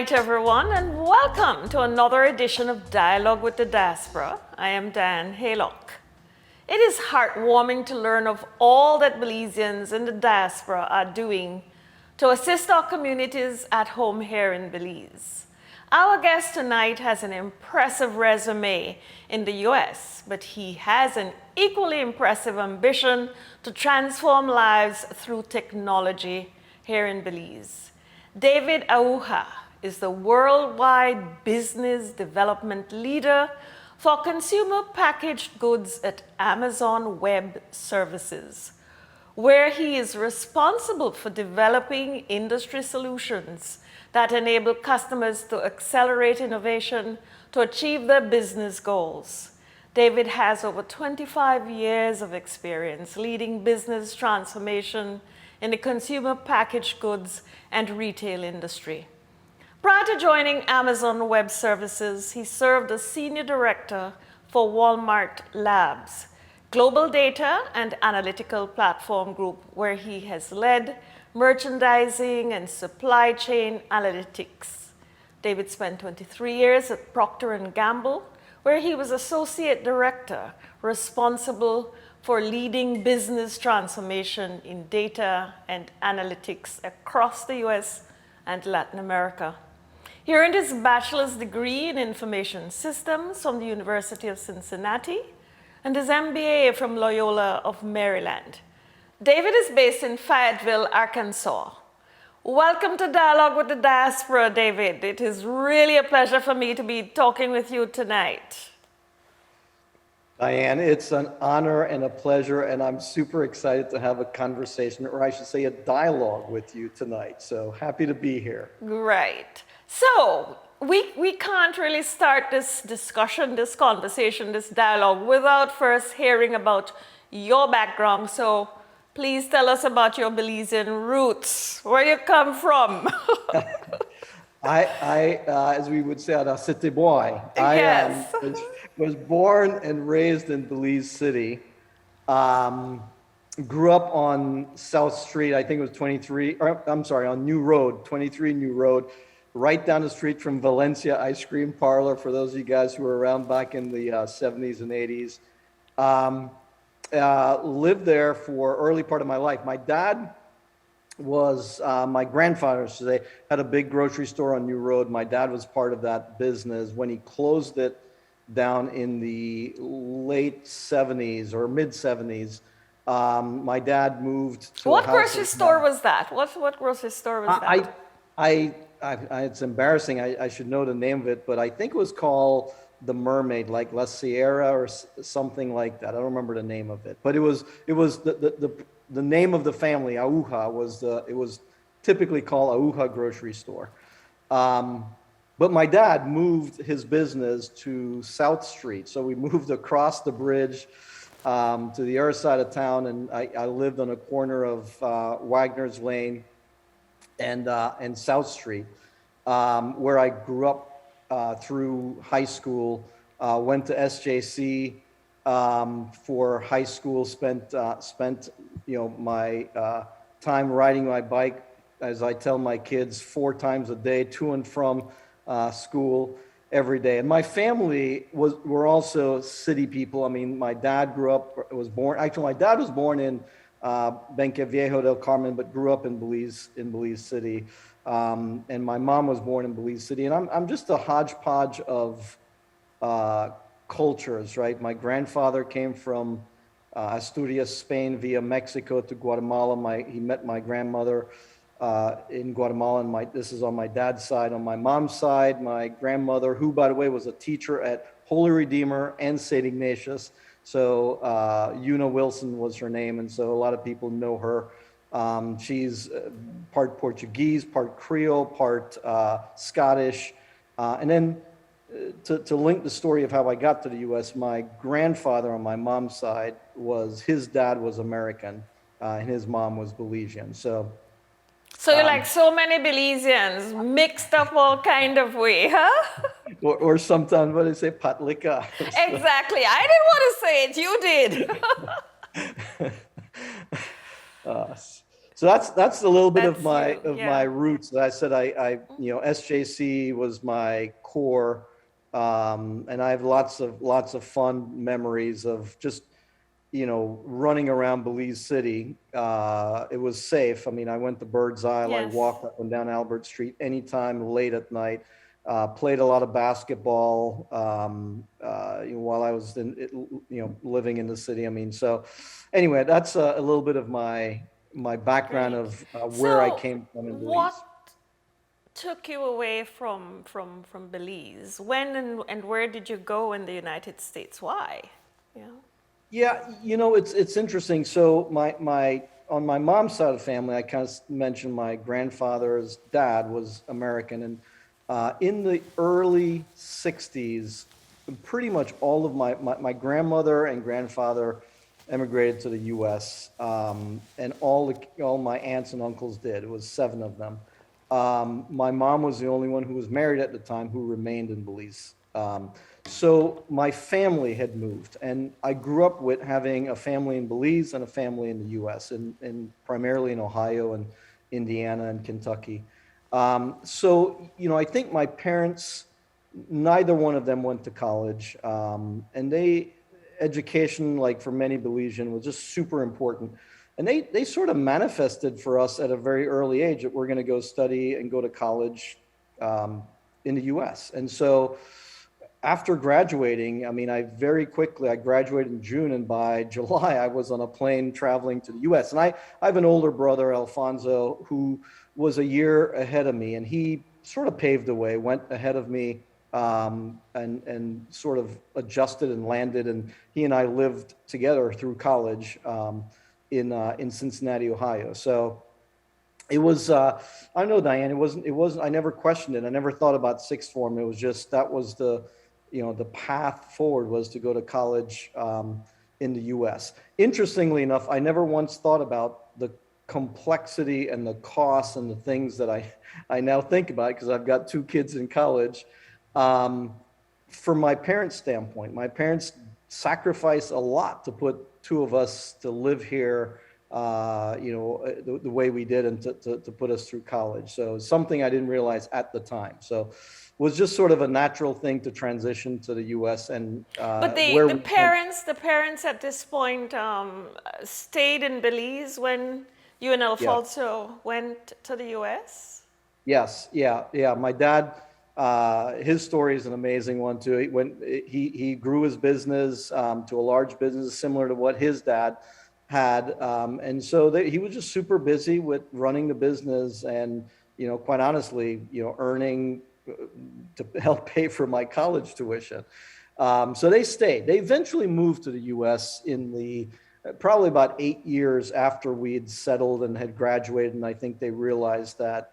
night, everyone, and welcome to another edition of Dialogue with the Diaspora. I am Dan Haylock. It is heartwarming to learn of all that Belizeans in the diaspora are doing to assist our communities at home here in Belize. Our guest tonight has an impressive resume in the US, but he has an equally impressive ambition to transform lives through technology here in Belize. David Ahuja is the worldwide business development leader for consumer packaged goods at Amazon Web Services, where he is responsible for developing industry solutions that enable customers to accelerate innovation to achieve their business goals. David has over 25 years of experience leading business transformation in the consumer packaged goods and retail industry. Prior to joining Amazon Web Services, he served as Senior Director for Walmart Labs, global data and analytical platform group, where he has led merchandising and supply chain analytics. David spent 23 years at Procter & Gamble, where he was Associate Director, responsible for leading business transformation in data and analytics across the US and Latin America. He earned his bachelor's degree in information systems from the University of Cincinnati and his MBA from Loyola of Maryland. David is based in Fayetteville, Arkansas. Welcome to Dialogue with the Diaspora, David. It is really a pleasure for me to be talking with you tonight. Diane, it's an honor and a pleasure, and I'm super excited to have a conversation, or I should say a dialogue with you tonight. So happy to be here. Great. So we can't really start this discussion, this conversation, this dialogue without first hearing about your background. So please tell us about your Belizean roots, where you come from. I as we would say, a city boy. Yes. I was born and raised in Belize City. Grew up on South Street, I think it was 23, or I'm sorry, on New Road, 23 New Road, right down the street from Valencia Ice Cream Parlor, for those of you guys who were around back in the 70s and 80s. Lived there for early part of my life. My dad was, my grandfather, so they had a big grocery store on New Road. My dad was part of that business. When he closed it down in the late 70s or mid 70s, my dad moved to What grocery store was that? What grocery store was that? It's embarrassing. I should know the name of it, but I think it was called the Mermaid, like La Sierra or something like that. I don't remember the name of it, but it was the name of the family. Ahuja was typically called Ahuja Grocery Store. But my dad moved his business to South Street, so we moved across the bridge to the other side of town, and I lived on a corner of Wagner's Lane and South Street, where I grew up through high school. Went to SJC for high school. Spent my time riding my bike, as I tell my kids, 4 times a day, to and from school every day. And my family were also city people. I mean, my dad my dad was born in Benque Viejo del Carmen, but grew up in Belize City. And my mom was born in Belize City. And I'm just a hodgepodge of cultures, right? My grandfather came from Asturias, Spain, via Mexico to Guatemala. He met my grandmother in Guatemala, and this is on my dad's side. On my mom's side, my grandmother, who, by the way, was a teacher at Holy Redeemer and St. Ignatius. So Una Wilson was her name, and so a lot of people know her. She's part Portuguese, part Creole, part Scottish. And then to link the story of how I got to the U.S., my grandfather on my mom's side his dad was American, and his mom was Belizean. So you're like so many Belizeans, mixed up all kind of way, huh? Or sometimes what they say, patlika. Exactly. I didn't want to say it. You did. So that's a little bit That's you, of my yeah. roots. I said you know, SJC was my core, and I have lots of fun memories of just, you know, running around Belize City. It was safe. I mean, I went to Bird's Eye. I Yes. walked up and down Albert Street anytime late at night. Played a lot of basketball you know, while I was you know, living in the city. I mean, so anyway, that's a little bit of my background Great. of where I So, came from in what Belize. took you away from Belize? When and where did you go in the United States? Why? Yeah. Yeah, you know, it's interesting. So my on my mom's side of the family, I kind of mentioned my grandfather's dad was American, and in the early '60s, pretty much all of my grandmother and grandfather emigrated to the U.S. And all my aunts and uncles did. It was seven of them. My mom was the only one who was married at the time who remained in Belize. So my family had moved, and I grew up with having a family in Belize and a family in the U.S. and primarily in Ohio and Indiana and Kentucky. So you know, I think my parents, neither one of them went to college, and education, like for many Belizean, was just super important. And they sort of manifested for us at a very early age that we're going to go study and go to college in the U.S. And so after graduating, I mean, I graduated in June, and by July, I was on a plane traveling to the US. And I have an older brother, Alfonso, who was a year ahead of me, and he sort of paved the way, went ahead of me, and sort of adjusted and landed. And he and I lived together through college in Cincinnati, Ohio. So it was I don't know, Diane, it wasn't I never questioned it. I never thought about sixth form. It was just that was the, you know, the path forward was to go to college in the US. Interestingly enough, I never once thought about the complexity and the costs and the things that I now think about because I've got two kids in college. um, from my parents' standpoint, my parents sacrificed a lot to put two of us to live here, you know, the way we did, and to put us through college. So it's something I didn't realize at the time. So it was just sort of a natural thing to transition to the U.S. and But where we went. the parents at this point stayed in Belize when you and Yes. Alfonso went to the U.S. Yes, yeah, yeah. My dad, his story is an amazing one too. He grew his business to a large business similar to what his dad had, and so he was just super busy with running the business, and you know, quite honestly, you know, earning to help pay for my college tuition. So they stayed. They eventually moved to the U.S. in the probably about 8 years after we had settled and had graduated, and I think they realized that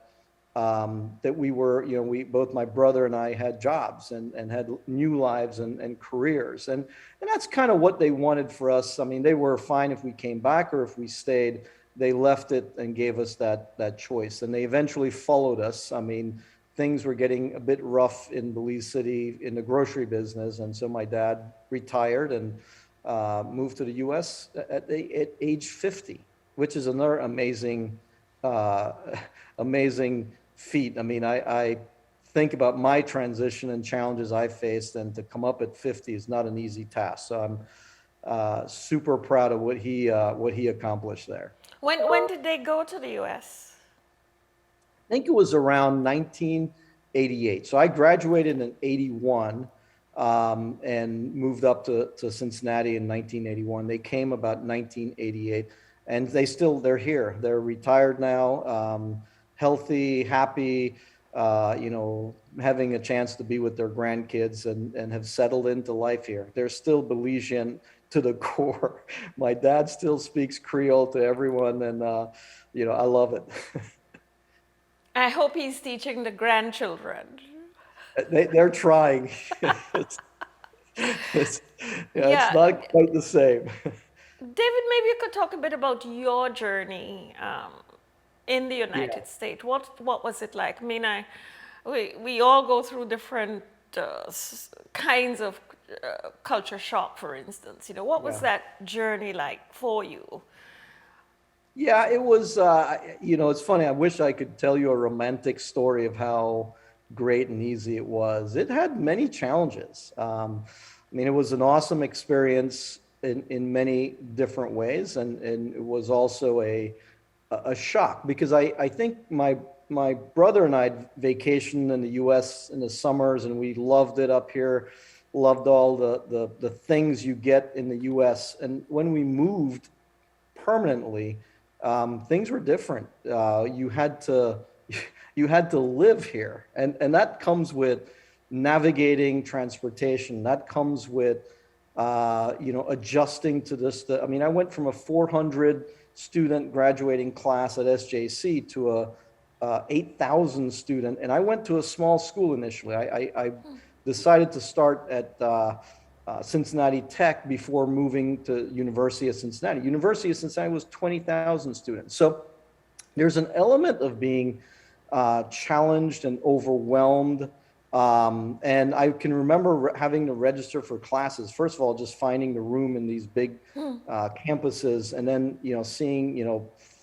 we were, you know, we both, my brother and I, had jobs and had new lives and careers, and that's kind of what they wanted for us. I mean, they were fine if we came back or if we stayed. They left it and gave us that choice, and they eventually followed us. I mean, things were getting a bit rough in Belize City in the grocery business, and so my dad retired and moved to the U.S. At age 50, which is another amazing, uh, amazing feat. I mean, I think about my transition and challenges I faced, and to come up at 50 is not an easy task. So I'm super proud of what he accomplished there. When did they go to the U.S.? I think it was around 1988. So I graduated in 81 and moved up to Cincinnati in 1981. They came about 1988, and they're here. They're retired now, healthy, happy, you know, having a chance to be with their grandkids, and have settled into life here. They're still Belizean to the core. My dad still speaks Creole to everyone, and you know, I love it. I hope he's teaching the grandchildren. They're trying. it's, it's, yeah, it's Yeah, not quite the same. David, maybe you could talk a bit about your journey in the Yeah, United States. What was it like? I mean, we all go through different kinds of culture shock, for instance. You know, what was yeah. that journey like for you? Yeah, it was, it's funny. I wish I could tell you a romantic story of how great and easy it was. It had many challenges. I mean, it was an awesome experience in many different ways, and it was also a shock because I think my brother and I vacationed in the U.S. in the summers, and we loved it up here, loved all the things you get in the U.S. And when we moved permanently, things were different. You had to you had to live here, and that comes with navigating transportation. That comes with adjusting to this. I mean, I went from a 400 student graduating class at SJC to a 8,000 student, and I went to a small school initially. I decided to start at Cincinnati Tech before moving to University of Cincinnati. University of Cincinnati was 20,000 students. So there's an element of being challenged and overwhelmed. And I can remember having to register for classes. First of all, just finding the room in these big campuses, and then seeing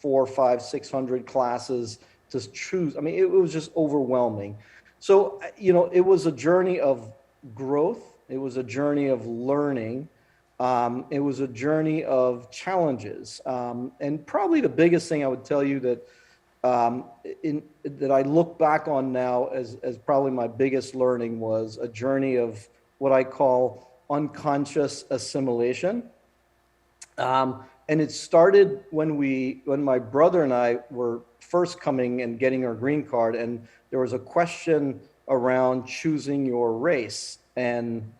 400, 500, 600 classes to choose. I mean, it was just overwhelming. So it was a journey of growth. It was a journey of learning. It was a journey of challenges. And probably the biggest thing I would tell you that that I look back on now as probably my biggest learning was a journey of what I call unconscious assimilation. And it started when my brother and I were first coming and getting our green card, and there was a question around choosing your race. And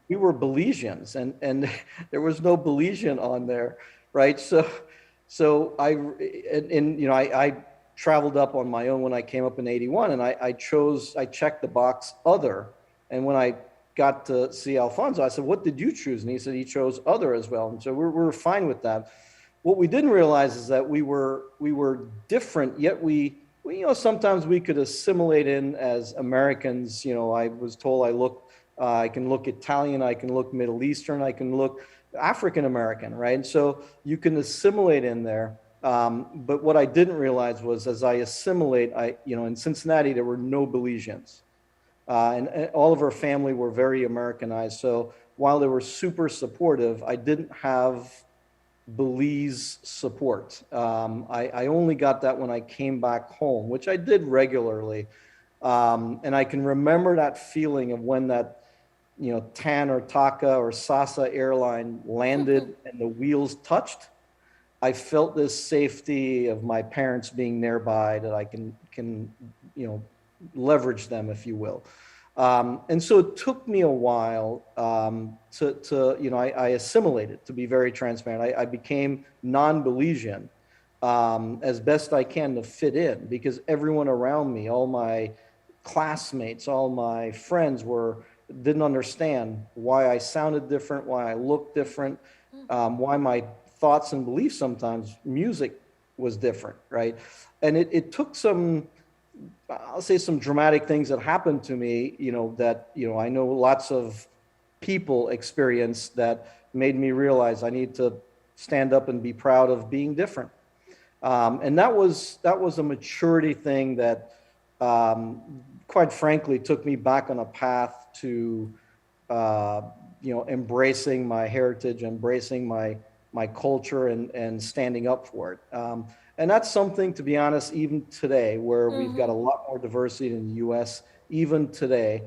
we were Belizeans, and there was no Belizean on there, right? So I traveled up on my own when I came up in 81, and I checked the box other. And when I got to see Alfonso, I said, "What did you choose?" And he said he chose other as well. And so we were fine with that. What we didn't realize is that we were different, yet we sometimes we could assimilate in as Americans. I was told I can look Italian, I can look Middle Eastern, I can look African American, right? And so you can assimilate in there. But what I didn't realize was as I assimilate, in Cincinnati, there were no Belizeans. And all of our family were very Americanized. So while they were super supportive, I didn't have Belize support. I only got that when I came back home, which I did regularly. And I can remember that feeling of when that TAN or TACA or SASA airline landed and the wheels touched. I felt this safety of my parents being nearby, that I can leverage them, if you will. And so it took me a while I assimilated, to be very transparent. I became non-Belizean as best I can to fit in, because everyone around me, all my classmates, all my friends didn't understand why I sounded different, why I looked different, why my thoughts and beliefs, sometimes music was different, right? And it took I'll say some dramatic things that happened to me, that I know lots of people experience, that made me realize I need to stand up and be proud of being different. And that was a maturity thing that, quite frankly, took me back on a path to, embracing my heritage, embracing my culture, and standing up for it. And that's something, to be honest, even today, where we've got a lot more diversity in the U.S., even today,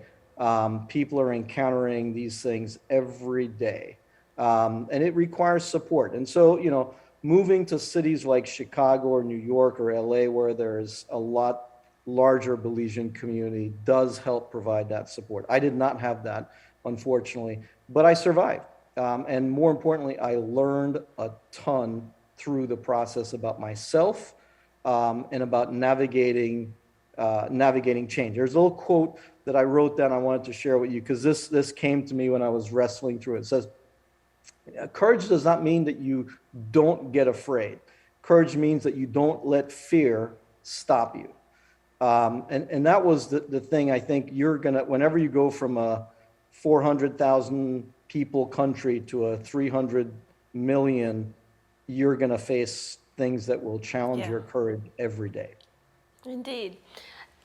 people are encountering these things every day. And it requires support. And so, moving to cities like Chicago or New York or LA, where there's a lot larger Belizean community, does help provide that support. I did not have that, unfortunately, but I survived. And more importantly, I learned a ton through the process about myself, and about navigating change. There's a little quote that I wrote down I wanted to share with you, because this came to me when I was wrestling through it. It says, courage does not mean that you don't get afraid. Courage means that you don't let fear stop you. And that was the thing. I think whenever you go from a 400,000 people country to a 300 million, you're going to face things that will challenge Yeah. your courage every day. Indeed.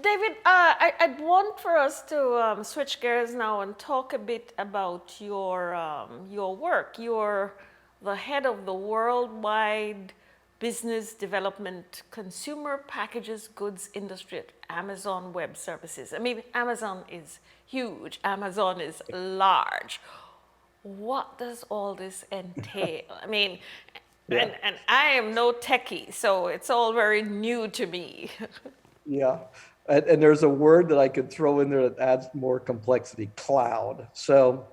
David, I'd want for us to switch gears now and talk a bit about your work. You're the head of the worldwide business development consumer packages goods industry at Amazon Web Services. I mean, Amazon is huge. Amazon is large. What does all this entail? I mean, Yeah. and I am no techie, so it's all very new to me. Yeah. And there's a word that I could throw in there that adds more complexity, cloud. So,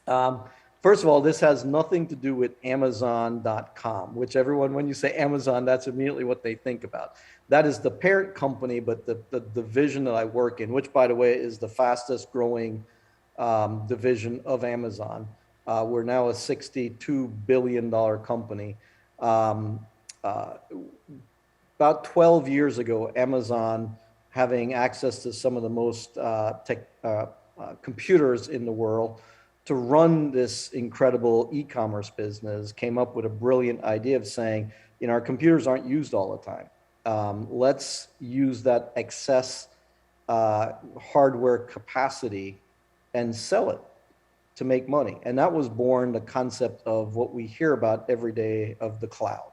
um, first of all, this has nothing to do with Amazon.com, which everyone, when you say Amazon, that's immediately what they think about. That is the parent company, but the division that I work in, which, by the way, is the fastest growing division of Amazon. We're now a $62 billion company. Um, uh, about 12 years ago, Amazon, having access to some of the most computers in the world to run this incredible e-commerce business, came up with a brilliant idea of saying, you know, our computers aren't used all the time. Let's use that excess hardware capacity and sell it to make money. And that was born the concept of what we hear about every day of the cloud.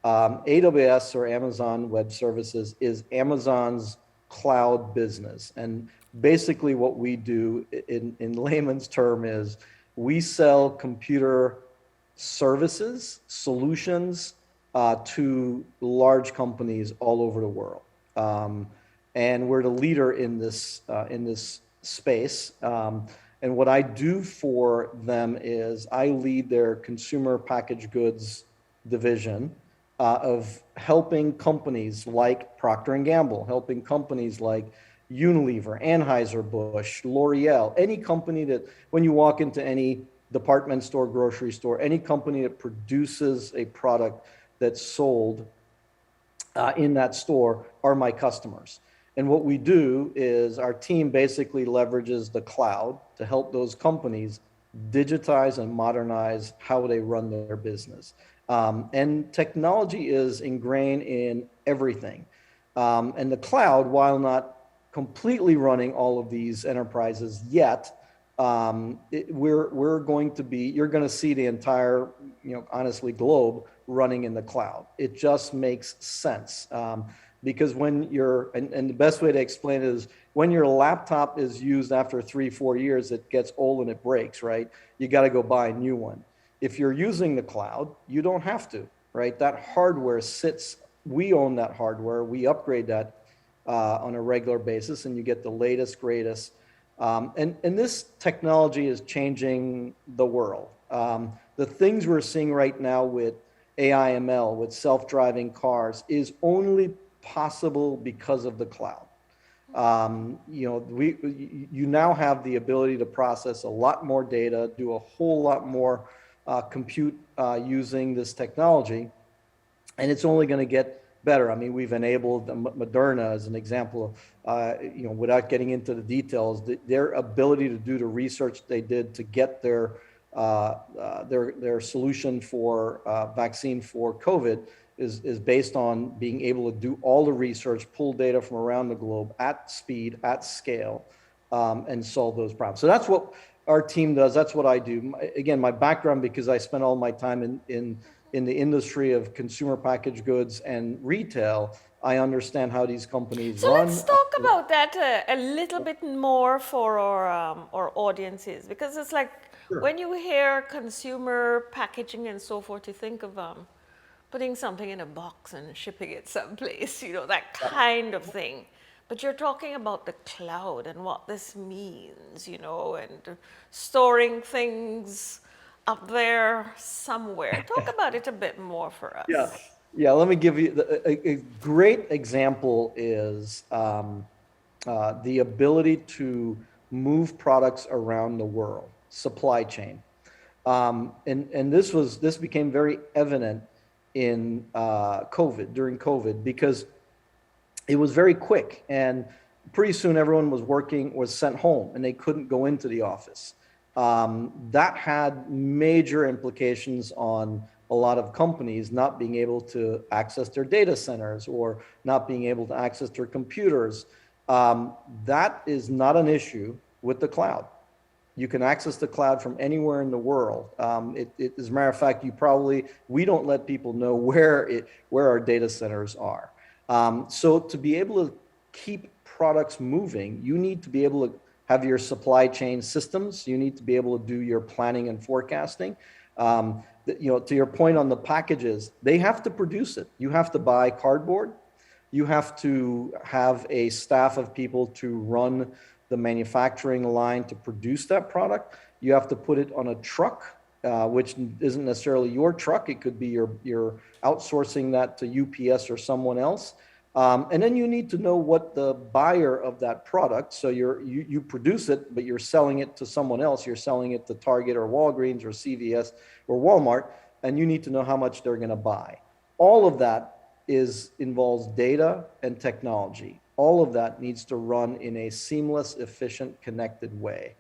AWS, or Amazon Web Services, is Amazon's cloud business. And basically what we do in layman's term is we sell computer services, solutions to large companies all over the world. And we're the leader in this space. And what I do for them is I lead their consumer packaged goods division of helping companies like Procter & Gamble, helping companies like Unilever, Anheuser-Busch, L'Oreal, any company that when you walk into any department store, grocery store, any company that produces a product that's sold in that store are my customers. And what we do is our team basically leverages the cloud to help those companies digitize and modernize how they run their business. And technology is ingrained in everything. And the cloud, while not completely running all of these enterprises yet, we're going to be, you're going to see the entire, honestly, globe running in the cloud. It just makes sense. Because when and the best way to explain it is when your laptop is used after 3-4 years, it gets old and it breaks, right? You got to go buy a new one. If you're using the cloud, you don't have to, right? That hardware sits, we own that hardware, we upgrade that on a regular basis, and you get the latest, greatest. And this technology is changing the world. The things we're seeing right now with AI, ML, with self-driving cars is only possible because of the cloud. You now have the ability to process a lot more data, do a whole lot more compute using this technology, and it's only going to get better. I mean, we've enabled Moderna as an example of, without getting into the details, their ability to do the research they did to get their solution for vaccine for COVID is based on being able to do all the research, pull data from around the globe at speed, at scale, and solve those problems. So that's what our team does. That's what I do. Again, my background, because I spent all my time in the industry of consumer packaged goods and retail, I understand how these companies run. So let's talk about that a little bit more for our audiences, because it's like when you hear consumer packaging and so forth, you think of putting something in a box and shipping it someplace, that kind of thing. But you're talking about the cloud and what this means, and storing things up there somewhere. Talk about it a bit more for us. Yeah. Let me give you a great example is the ability to move products around the world, supply chain. And this became very evident in during COVID, because it was very quick, and pretty soon everyone was sent home and they couldn't go into the office. That had major implications on a lot of companies not being able to access their data centers or not being able to access their computers. That is not an issue with the cloud. You can access the cloud from anywhere in the world. As a matter of fact, we don't let people know where our data centers are. So to be able to keep products moving, you need to be able to have your supply chain systems. You need to be able to do your planning and forecasting. To your point on the packages, they have to produce it. You have to buy cardboard. You have to have a staff of people to run the manufacturing line to produce that product. You have to put it on a truck, which isn't necessarily your truck. It could be you're outsourcing that to UPS or someone else. And then you need to know what the buyer of that product, so you produce it, but you're selling it to someone else. You're selling it to Target or Walgreens or CVS or Walmart, and you need to know how much they're going to buy. All of that involves data and technology. All of that needs to run in a seamless, efficient, connected way.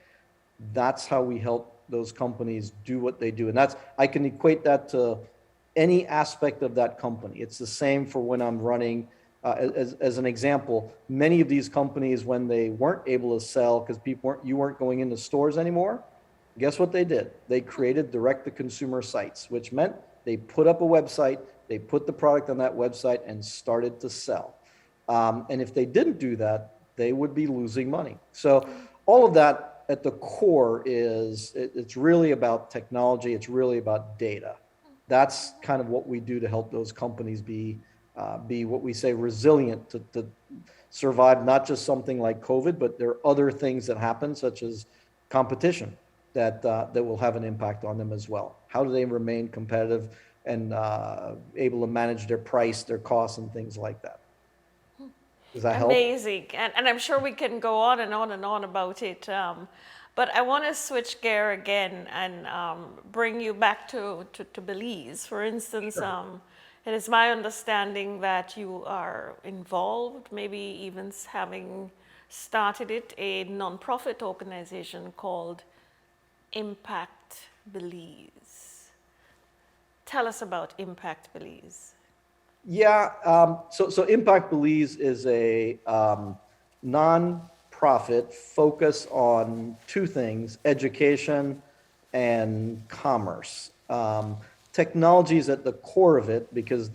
That's how we help those companies do what they do. And I can equate that to any aspect of that company. It's the same for when I'm running, as an example, many of these companies, when they weren't able to sell because you weren't going into stores anymore, guess what they did? They created direct-to-consumer sites, which meant they put up a website, they put the product on that website and started to sell. And if they didn't do that, they would be losing money. So all of that at the core it's really about technology. It's really about data. That's kind of what we do to help those companies be what we say resilient to survive not just something like COVID, but there are other things that happen, such as competition that will have an impact on them as well. How do they remain competitive and able to manage their price, their costs, and things like that? Does that help? Amazing. And I'm sure we can go on and on and on about it. But I want to switch gear again and bring you back to Belize. For instance, Sure. it is my understanding that you are involved, maybe even having started a nonprofit organization called Impact Belize. Tell us about Impact Belize. Yeah, so Impact Belize is a non-profit focus on two things: education and commerce. Technology is at the core of it because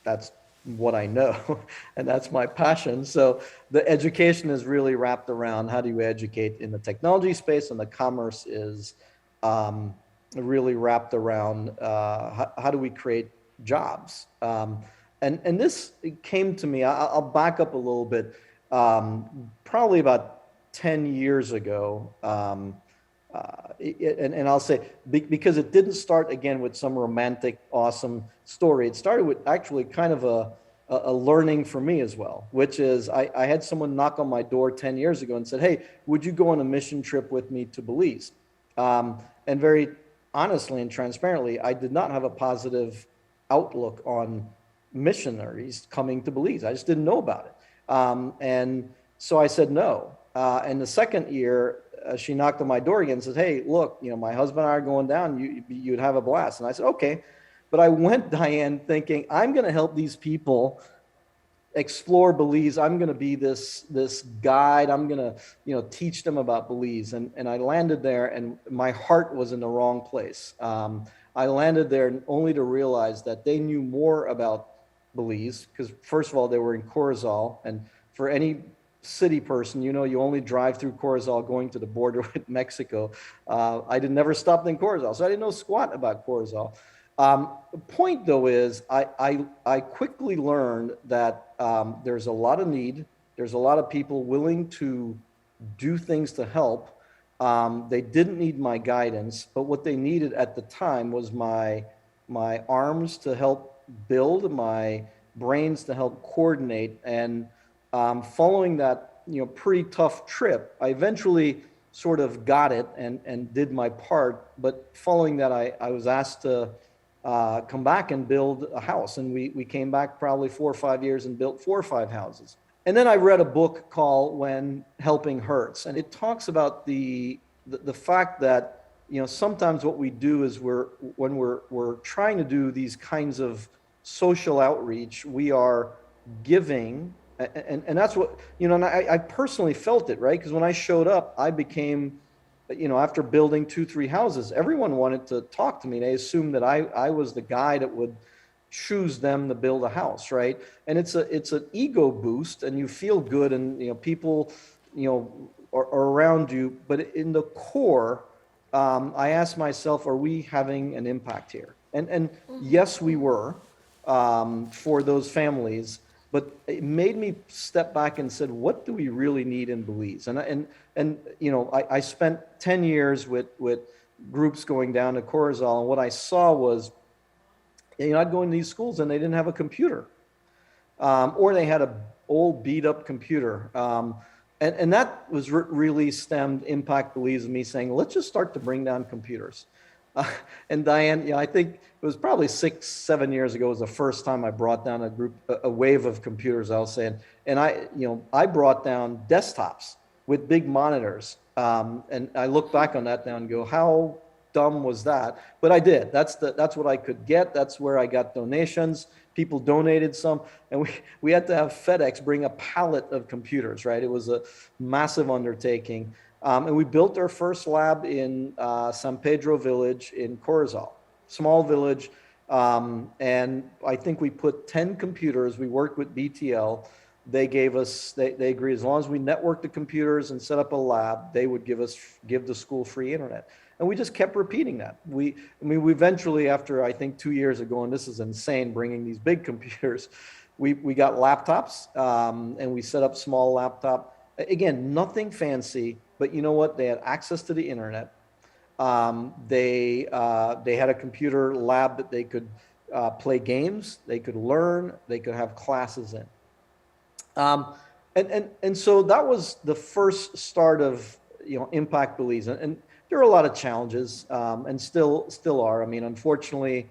that's what I know and that's my passion. So the education is really wrapped around how do you educate in the technology space, and the commerce is really wrapped around how do we create jobs. And this came to me, I'll back up a little bit, probably about 10 years ago. And I'll say, because it didn't start again with some romantic, awesome story. It started with actually kind of a learning for me as well, which is I had someone knock on my door 10 years ago and said, "Hey, would you go on a mission trip with me to Belize?" And very honestly and transparently, I did not have a positive outlook on missionaries coming to Belize. I just didn't know about it. And so I said no. And the second year, she knocked on my door again and says, "Hey, look, my husband and I are going down. You'd have a blast." And I said, "Okay." But I went, Diane, thinking I'm going to help these people explore Belize. I'm going to be this guide. I'm going to teach them about Belize. And I landed there, and my heart was in the wrong place. I landed there only to realize that they knew more about Belize because, first of all, they were in Corozal, and for any city person, you only drive through Corozal going to the border with Mexico. I never stopped in Corozal, so I didn't know squat about Corozal. The point, though, is I quickly learned that there's a lot of need. There's a lot of people willing to do things to help. They didn't need my guidance, but what they needed at the time was my arms to help build, my brains to help coordinate. And following that pretty tough trip, I eventually sort of got it and did my part. But following that, I was asked to come back and build a house. And we came back probably 4 or 5 years and built 4 or 5 houses. And then I read a book called When Helping Hurts. And it talks about the fact that sometimes what we do is when we're trying to do these kinds of social outreach, we are giving, and that's what, and I personally felt it, right? Because when I showed up, I became, after building 2, 3 houses, everyone wanted to talk to me. They assumed that I was the guy that would choose them to build a house, right? And it's an ego boost, and you feel good, and people, are around you. But in the core, I asked myself, are we having an impact here? And yes, we were, for those families. But it made me step back and said, what do we really need in Belize? I spent 10 years with groups going down to Corozal, and what I saw was, I'd go into these schools and they didn't have a computer, or they had a old beat up computer. And that was really stemmed Impact Belize and me saying, let's just start to bring down computers. And Diane, I think it was probably 6, 7 years ago was the first time I brought down a wave of computers, I'll say. And I brought down desktops with big monitors. And I look back on that now and go, how dumb was that? But I did. That's what I could get. That's where I got donations. People donated some, and we had to have FedEx bring a pallet of computers, right? It was a massive undertaking. And we built our first lab in San Pedro village in Corozal, small village. And I think we put 10 computers. We worked with BTL. They gave us, they agreed, as long as we networked the computers and set up a lab, they would give the school free internet. And we just kept repeating that. We eventually, after I think 2 years ago, and this is insane, bringing these big computers, we got laptops, and we set up small laptop. Again, nothing fancy, but you know what? They had access to the internet. They had a computer lab that they could play games, they could learn, they could have classes in. And so that was the first start of Impact Belize, and there are a lot of challenges, and still are. I mean, unfortunately,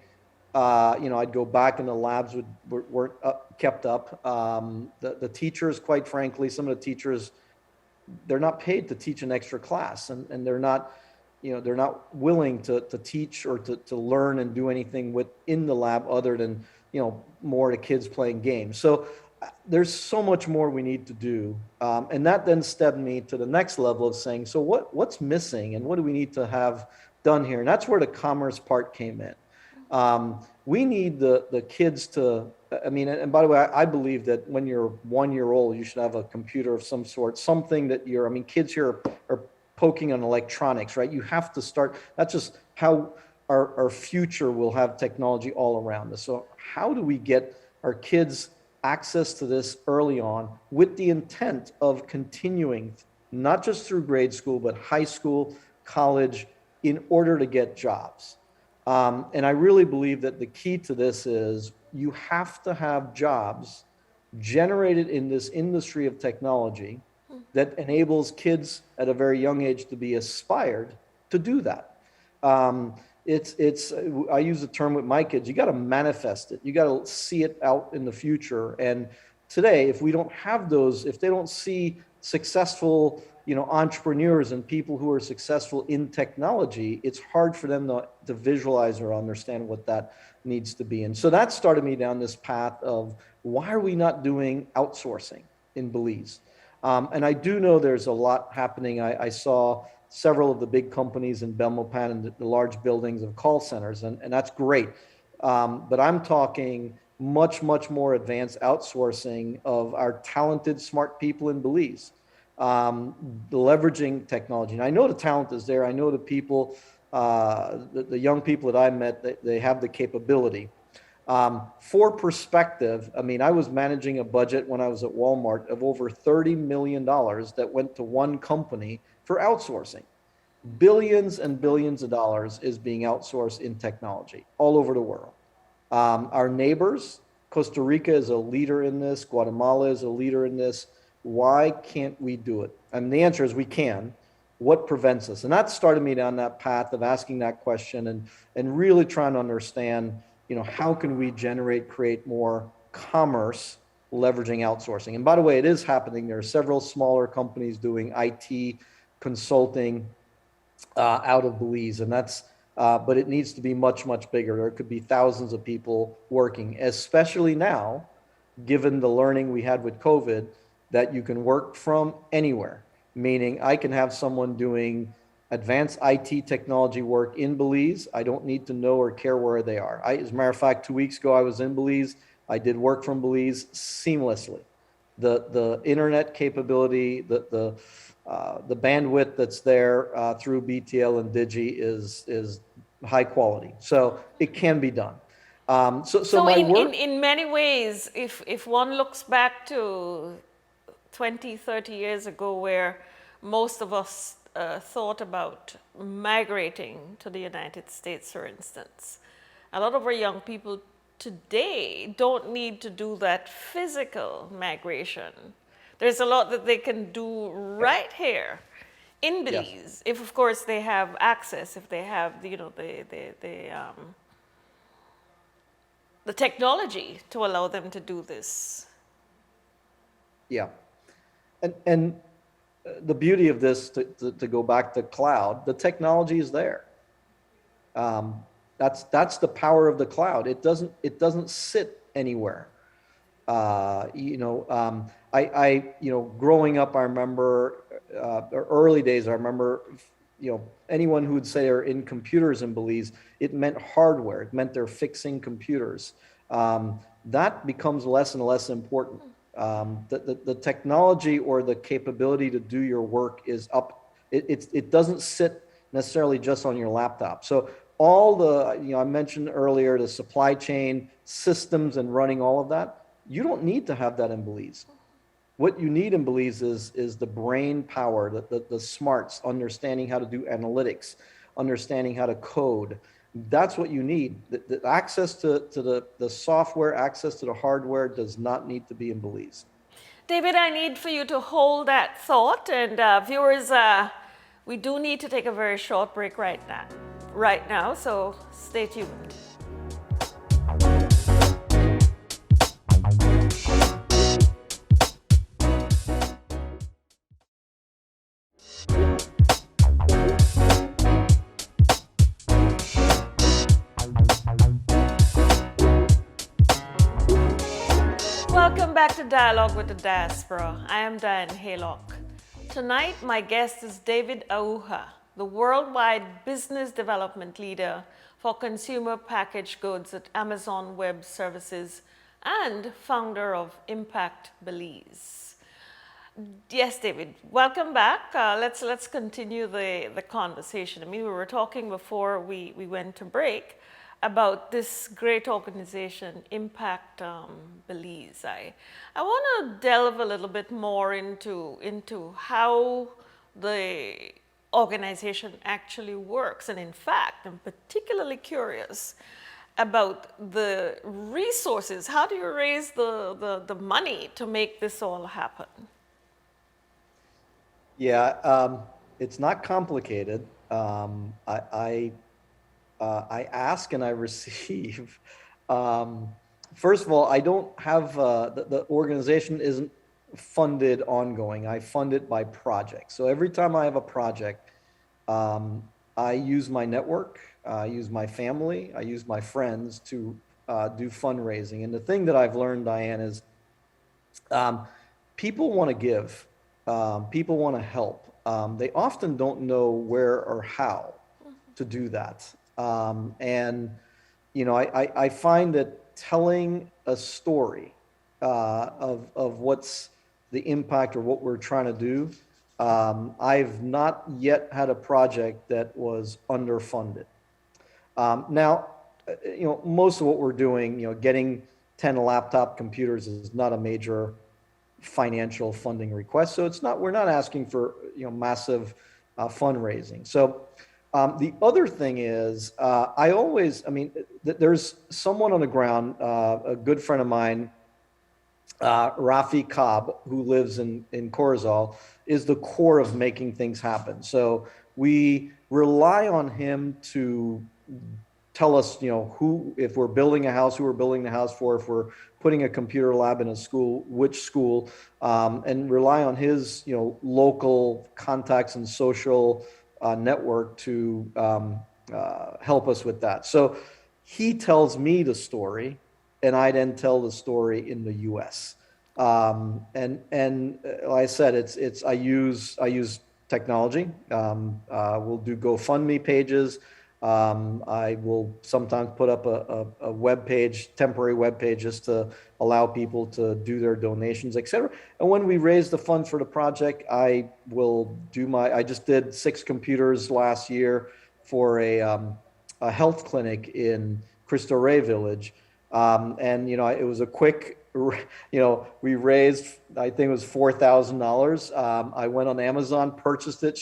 I'd go back and the labs weren't kept up. The teachers, quite frankly, some of the teachers, they're not paid to teach an extra class, and they're not willing to teach or to learn and do anything within the lab other than more to kids playing games. So there's so much more we need to do, and that then stepped me to the next level of saying, so what's missing, and what do we need to have done here? And that's where the commerce part came in. We need the kids to, I mean, and by the way, I believe that when you're 1 year old, you should have a computer of some sort, something that kids here are poking on electronics, right? You have to start, that's just how our future will have technology all around us. So how do we get our kids access to this early on with the intent of continuing, not just through grade school, but high school, college, in order to get jobs? And I really believe that the key to this is you have to have jobs generated in this industry of technology that enables kids at a very young age to be aspired to do that. I use the term with my kids, you got to manifest it. You got to see it out in the future. And today, if we don't have those, if they don't see successful, entrepreneurs and people who are successful in technology, it's hard for them to visualize or understand what that needs to be. And so that started me down this path of, why are we not doing outsourcing in Belize? And I do know there's a lot happening. I saw several of the big companies in Belmopan and the large buildings of call centers, and that's great. But I'm talking much, much more advanced outsourcing of our talented, smart people in Belize, leveraging technology. And I know the talent is there. I know the people, the young people that I met, they have the capability. For perspective, I mean, I was managing a budget when I was at Walmart of over $30 million that went to one company for outsourcing. Billions and billions of dollars is being outsourced in technology all over the world. Our neighbors, Costa Rica is a leader in this. Guatemala is a leader in this. Why can't we do it? I mean, the answer is we can. What prevents us? And that started me down that path of asking that question and really trying to understand, how can we create more commerce leveraging outsourcing? And by the way, it is happening. There are several smaller companies doing IT consulting. out of Belize, and but it needs to be much, much bigger. There could be thousands of people working, especially now, given the learning we had with COVID, that you can work from anywhere. Meaning, I can have someone doing advanced IT technology work in Belize. I don't need to know or care where they are. As a matter of fact, 2 weeks ago, I was in Belize. I did work from Belize seamlessly. The internet capability, the bandwidth that's there through BTL and Digi is high quality. So it can be done. So So my work, in many ways, if one looks back to 20, 30 years ago, where most of us thought about migrating to the United States, for instance, a lot of our young people today don't need to do that physical migration. There's a lot that they can do right here in yes, Belize, if of course they have access, if they have the technology to allow them to do this. yeah, and the beauty of this, to go back to cloud, the technology is there. That's the power of the cloud. It doesn't sit anywhere. Growing up, I remember early days. I remember, anyone who would say they're in computers in Belize, it meant hardware. It meant they're fixing computers. That becomes less and less important. The technology or the capability to do your work is up. It doesn't sit necessarily just on your laptop. So all I mentioned earlier, the supply chain systems and running all of that, you don't need to have that in Belize. What you need in Belize is the brain power, the smarts, understanding how to do analytics, understanding how to code. That's what you need. The access to the software, access to the hardware does not need to be in Belize. David, I need for you to hold that thought. And viewers, we do need to take a very short break right now, so stay tuned. Welcome back to Dialogue with the Diaspora. I am Diane Haylock. Tonight, my guest is David Ahuja, the worldwide business development leader for consumer packaged goods at Amazon Web Services and founder of Impact Belize. Yes, David, welcome back. Let's continue the conversation. I mean, we were talking before we went to break about this great organization, Impact Belize. I want to delve a little bit more into how the organization actually works. And in fact, I'm particularly curious about the resources. How do you raise the money to make this all happen? Yeah, it's not complicated. I ask and I receive. First of all, I don't have the organization isn't funded ongoing. I fund it by project. So every time I have a project, I use my network, I use my family, I use my friends to do fundraising. And the thing that I've learned, Diane, is people want to give, people want to help. They often don't know where or how to do that. I find that telling a story of what's the impact or what we're trying to do, I've not yet had a project that was underfunded. Now, most of what we're doing, getting 10 laptop computers is not a major financial funding request. So we're not asking for, massive fundraising. So the other thing is, there's someone on the ground, a good friend of mine, Rafi Cobb, who lives in Corozal, is the core of making things happen. So we rely on him to tell us, who, if we're building a house, who we're building the house for, if we're putting a computer lab in a school, which school, and rely on his, local contacts and social network to help us with that. So he tells me the story, and I then tell the story in the U.S. And like I said, it's I use technology. We'll do GoFundMe pages. I will sometimes put up a web page, temporary web page, just to allow people to do their donations, etc. And when we raise the funds for the project, I just did 6 computers last year for a health clinic in Cristo Rey Village. And, it was a quick, we raised, I think it was $4,000. I went on Amazon, purchased it,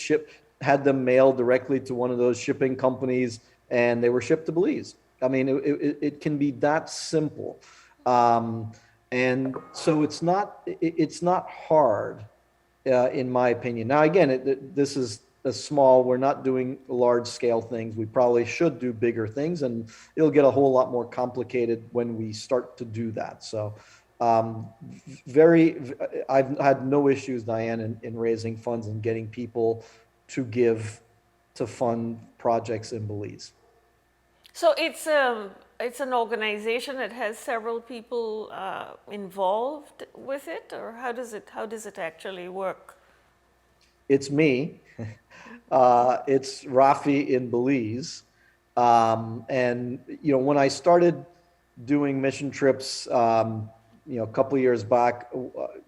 had them mailed directly to one of those shipping companies, and they were shipped to Belize. I mean, it can be that simple. And so it's not hard, in my opinion. Now, again, this is we're not doing large scale things. We probably should do bigger things, and it'll get a whole lot more complicated when we start to do that. So, um, I've had no issues, Diane, in raising funds and getting people to give to fund projects in Belize. So it's an organization that has several people involved with it, or how does it actually work? It's me. It's Rafi in Belize. And, when I started doing mission trips, a couple of years back,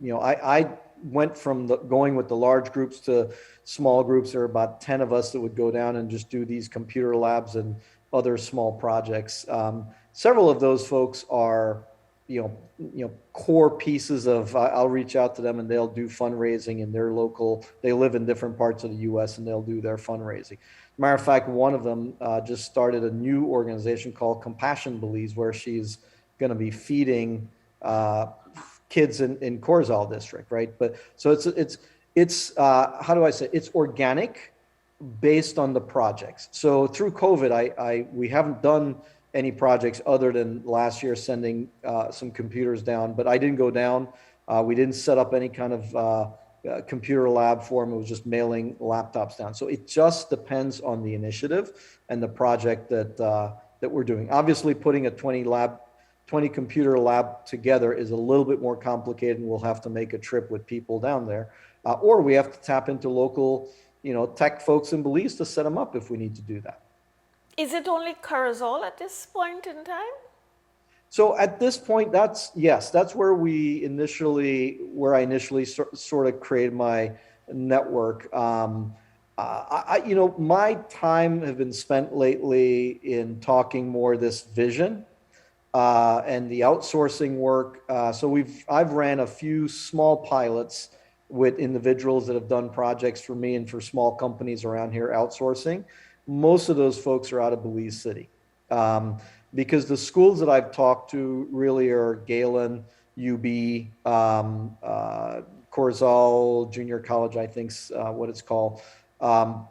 I went from going with the large groups to small groups. There were about 10 of us that would go down and just do these computer labs and other small projects. Several of those folks are, core pieces of. I'll reach out to them and they'll do fundraising in their local. They live in different parts of the U.S. and they'll do their fundraising. Matter of fact, one of them just started a new organization called Compassion Belize, where she's going to be feeding kids in Corzal district, right? But so it's how do I say? It's organic, based on the projects. So through COVID, we haven't done any projects other than last year sending some computers down, but I didn't go down. We didn't set up any kind of computer lab for them. It was just mailing laptops down. So it just depends on the initiative and the project that we're doing. Obviously, putting a 20 computer lab together is a little bit more complicated, and we'll have to make a trip with people down there, or we have to tap into local, tech folks in Belize to set them up if we need to do that. Is it only Corazol at this point in time? So at this point, that's where I initially sort of created my network. My time have been spent lately in talking more this vision and the outsourcing work. So I've ran a few small pilots with individuals that have done projects for me and for small companies around here outsourcing. Most of those folks are out of Belize City, because the schools that I've talked to really are Galen, UB, Corzal Junior College, I think's what it's called.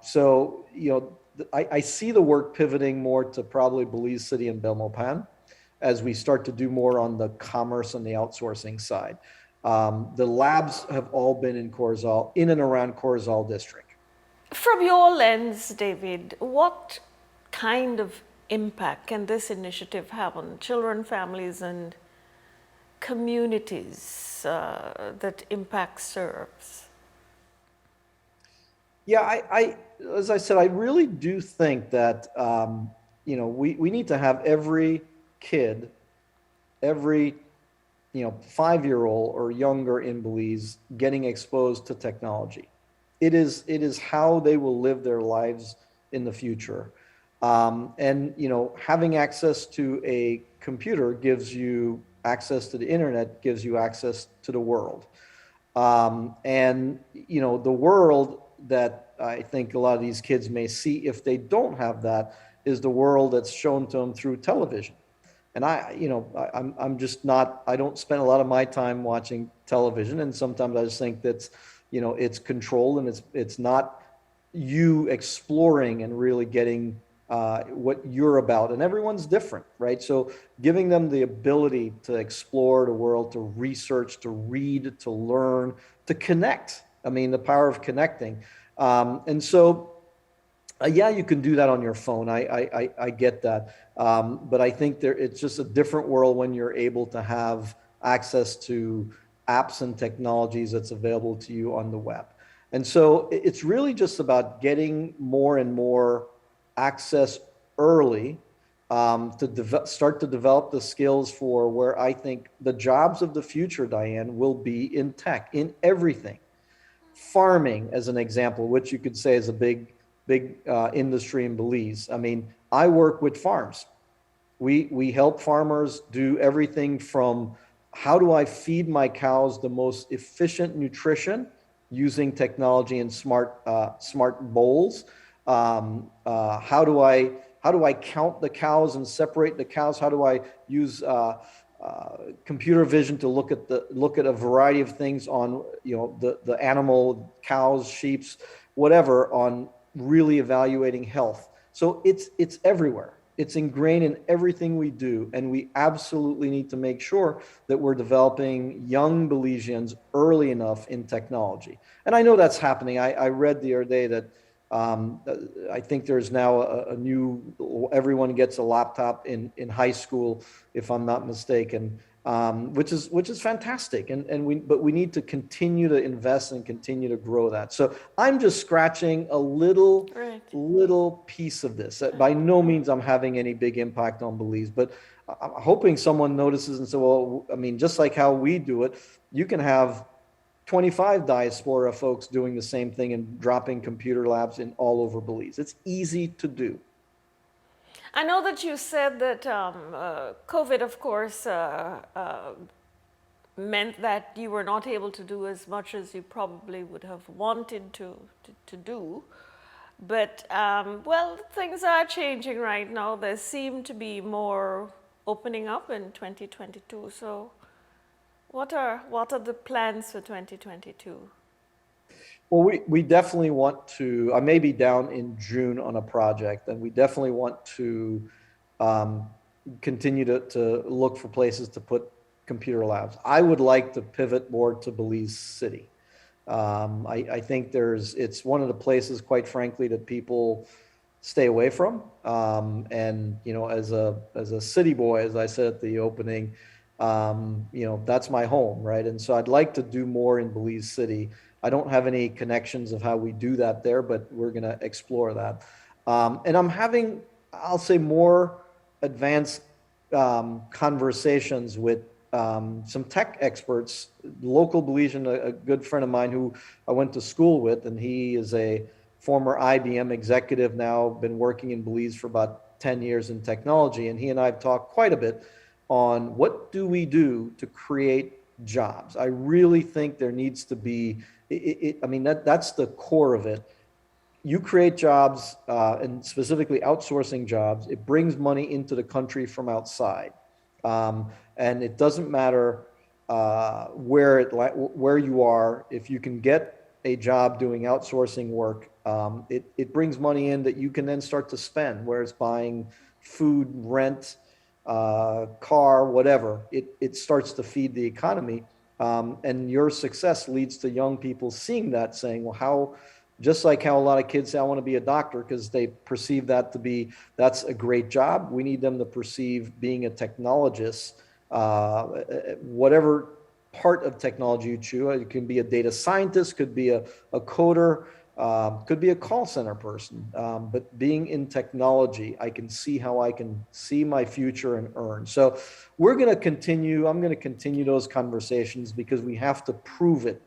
So I see the work pivoting more to probably Belize City and Belmopan as we start to do more on the commerce and the outsourcing side. The labs have all been in Corzal, in and around Corzal district. From your lens, David, what kind of impact can this initiative have on children, families, and communities that impact serves? Yeah, as I said, I really do think that we need to have every kid, every 5-year-old or younger in Belize getting exposed to technology. It is how they will live their lives in the future. And having access to a computer gives you access to the internet, gives you access to the world. And the world that I think a lot of these kids may see, if they don't have that, is the world that's shown to them through television. And I'm just not. I don't spend a lot of my time watching television, and sometimes I just think that's, it's controlled, and it's not you exploring and really getting what you're about. And everyone's different, right? So giving them the ability to explore the world, to research, to read, to learn, to connect. I mean, the power of connecting. And so Yeah, you can do that on your phone. I get that. But I think it's just a different world when you're able to have access to apps and technologies that's available to you on the web. And so it's really just about getting more and more access early, start to develop the skills for where I think the jobs of the future, Diane, will be in tech, in everything. Farming, as an example, which you could say is a big industry in Belize. I mean, I work with farms. We help farmers do everything from how do I feed my cows the most efficient nutrition using technology and smart bowls. How do I count the cows and separate the cows? How do I use computer vision to look at a variety of things on the animal, cows, sheep's, whatever, on really evaluating health. So it's everywhere. It's ingrained in everything we do, and we absolutely need to make sure that we're developing young Belizeans early enough in technology. And I know that's happening. I read the other day that I think there's now a new, everyone gets a laptop in high school, if I'm not mistaken, which is fantastic. But we need to continue to invest and continue to grow that. So I'm just scratching a Right. little piece of this. By no means I'm having any big impact on Belize, but I'm hoping someone notices and says, well, I mean, just like how we do it, you can have 25 diaspora folks doing the same thing and dropping computer labs in all over Belize. It's easy to do. I know that you said that COVID, of course, meant that you were not able to do as much as you probably would have wanted to do. But, well, things are changing right now. There seem to be more opening up in 2022. So, what are the plans for 2022? Well, we definitely want to, I may be down in June on a project, and we definitely want to um, continue to look for places to put computer labs. I would like to pivot more to Belize City. I think it's one of the places, quite frankly, that people stay away from. And as a city boy, as I said at the opening, that's my home, right? And so I'd like to do more in Belize City. I don't have any connections of how we do that there, but we're going to explore that. And I'm having, I'll say, more advanced conversations with some tech experts, local Belizean, a good friend of mine who I went to school with, and he is a former IBM executive now, been working in Belize for about 10 years in technology. And he and I have talked quite a bit on what do we do to create jobs. I really think there needs to be, I mean, that's the core of it. You create jobs, and specifically outsourcing jobs. It brings money into the country from outside. And it doesn't matter where you are. If you can get a job doing outsourcing work, it brings money in that you can then start to spend, where it's buying food, rent, car, whatever. It starts to feed the economy. And your success leads to young people seeing that, saying, well, just like how a lot of kids say, I want to be a doctor because they perceive that to be, that's a great job. We need them to perceive being a technologist, whatever part of technology you choose. It can be a data scientist, could be a coder, could be a call center person. But being in technology, I can see how I can see my future and earn. So I'm going to continue those conversations because we have to prove it.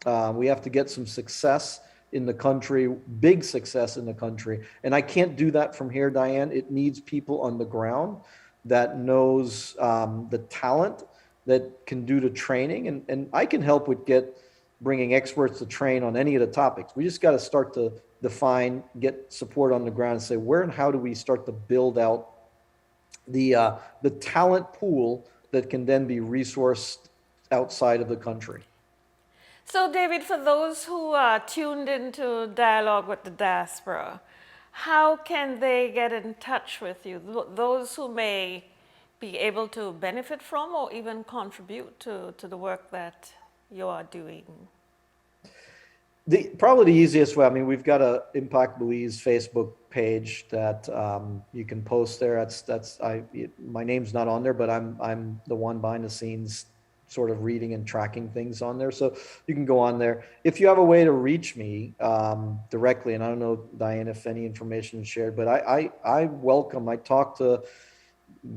We have to get some success in the country, big success in the country. And I can't do that from here, Diane. It needs people on the ground that knows the talent, that can do the training. And I can help with bringing experts to train on any of the topics. We just got to start to define, get support on the ground and say, where and how do we start to build out the talent pool that can then be resourced outside of the country. So, David, for those who are tuned into Dialogue with the Diaspora, how can they get in touch with you? Those who may be able to benefit from or even contribute to the work that you are doing? Probably the easiest way. I mean, we've got a Impact Belize Facebook page that you can post there. My name's not on there, but I'm the one behind the scenes, sort of reading and tracking things on there. So you can go on there. If you have a way to reach me directly, and I don't know, Diane, if any information is shared, but I welcome. I talk to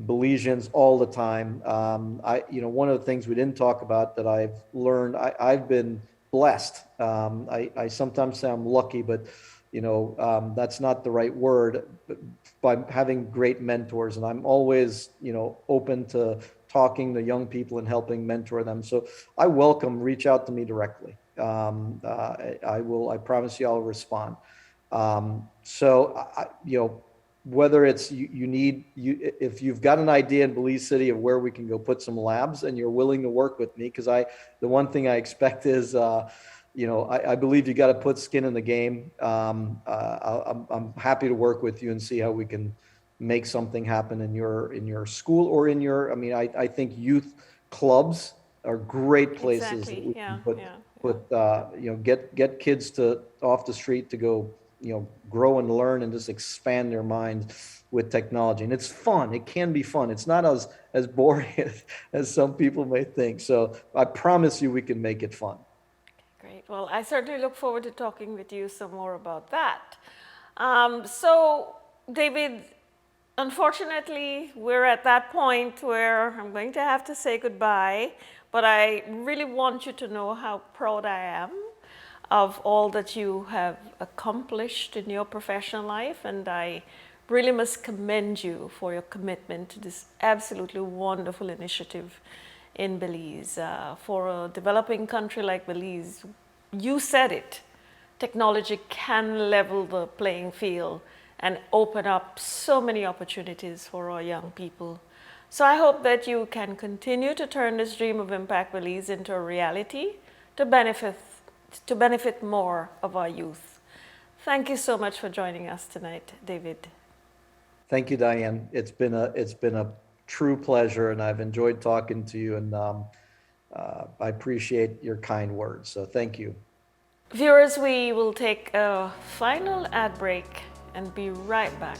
Belizeans all the time. One of the things we didn't talk about that I've learned, I've been blessed. I sometimes say I'm lucky, but that's not the right word. But by having great mentors, and I'm always, open to talking to young people and helping mentor them. So I welcome. Reach out to me directly. I will. I promise you, I'll respond. Whether it's if you've got an idea in Belize City of where we can go put some labs and you're willing to work with me, because the one thing I expect is, I believe you got to put skin in the game. I'm happy to work with you and see how we can make something happen in your school or I think youth clubs are great places. Exactly. Get kids off the street to go, grow and learn and just expand their mind with technology. And it's fun. It can be fun. It's not as boring as some people may think. So I promise you we can make it fun. Great. Well, I certainly look forward to talking with you some more about that. So, David, unfortunately, we're at that point where I'm going to have to say goodbye, but I really want you to know how proud I am of all that you have accomplished in your professional life, and I really must commend you for your commitment to this absolutely wonderful initiative in Belize. For a developing country like Belize, you said it, technology can level the playing field and open up so many opportunities for our young people. So I hope that you can continue to turn this dream of Impact Belize into a reality to benefit more of our youth. Thank you so much for joining us tonight, David. Thank you, Diane. It's been a true pleasure, and I've enjoyed talking to you, and I appreciate your kind words. So thank you. Viewers, we will take a final ad break and be right back.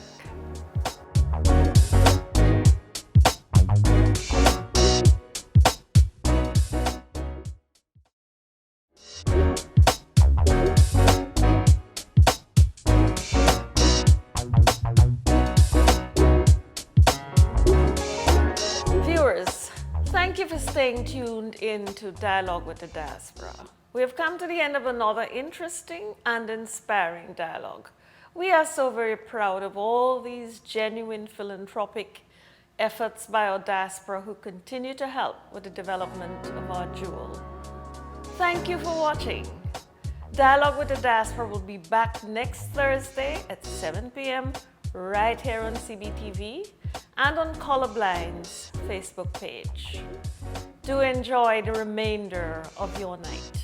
Thank you for staying tuned in to Dialogue with the Diaspora. We have come to the end of another interesting and inspiring dialogue. We are so very proud of all these genuine philanthropic efforts by our diaspora who continue to help with the development of our jewel. Thank you for watching. Dialogue with the Diaspora will be back next Thursday at 7 p.m. right here on CBTV and on Colorblind's Facebook page. Do enjoy the remainder of your night.